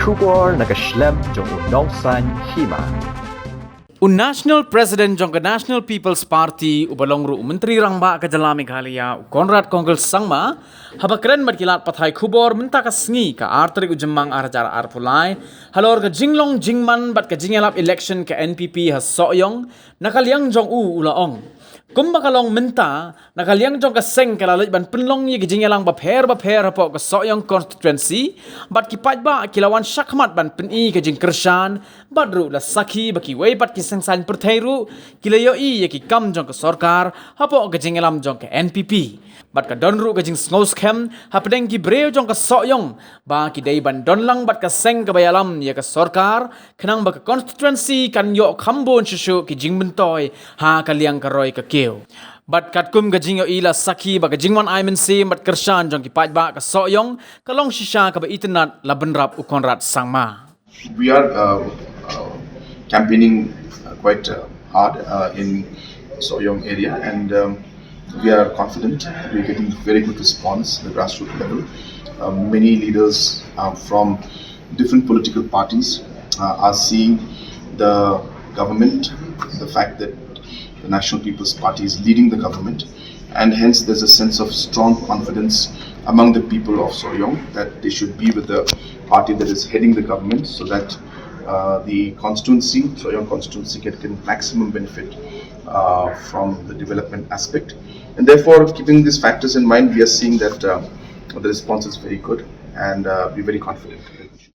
kubor nagaslem jong unongsan Hima. National President jong National People's Party ubalongru Menteri Rangba ka Jala Meghalaya Conrad Kongkel Sangma habakren matkilat pathai khubor menta ka sngi ka artrik ujemmang arajar arpulai halor ka jinglong jingman bat ka jingelap election ka NPP ha Sohïong nakaliang jong ulaong kumbakalong menta nakaliang jong ka Seng kalalit ban penlong ye jingelang bapher hapo ka Sohïong constituency bat ki pajba kilawan syakmat ban peni ka jing kershan badru la sakhi baki wei bat ki sengsan perthairu kilayo ye ki kam jong ka Sorkar hapo ka jingelam jong ka NPP bat ka donru ka jing ngos kem hapdeng ki breu jong ka Sohïong ba ki dei ban donlang bat ka Seng ka Ïalam ye ka Sorkar khnang ba ka constituency kan yo khambon shu ki jing bentoy ha kaliang ka roi ka keu bat kat kum ga jing ila sakhi ba ga jingwan aimen se bat kershan jong ki pajba ka Sohïong kalong shisha ka ba itnat la benrap u Conrad Sangma. We are campaigning quite hard in Sohïong area, and we are confident we are getting very good response at the grassroots level. Many leaders from different political parties are seeing the government, the fact that the National People's Party is leading the government, and hence there's a sense of strong confidence among the people of Sohïong that they should be with the party that is heading the government, so that the constituency, Sohïong constituency, can get maximum benefit from the development aspect. And therefore, keeping these factors in mind, we are seeing that the response is very good, and we're very confident.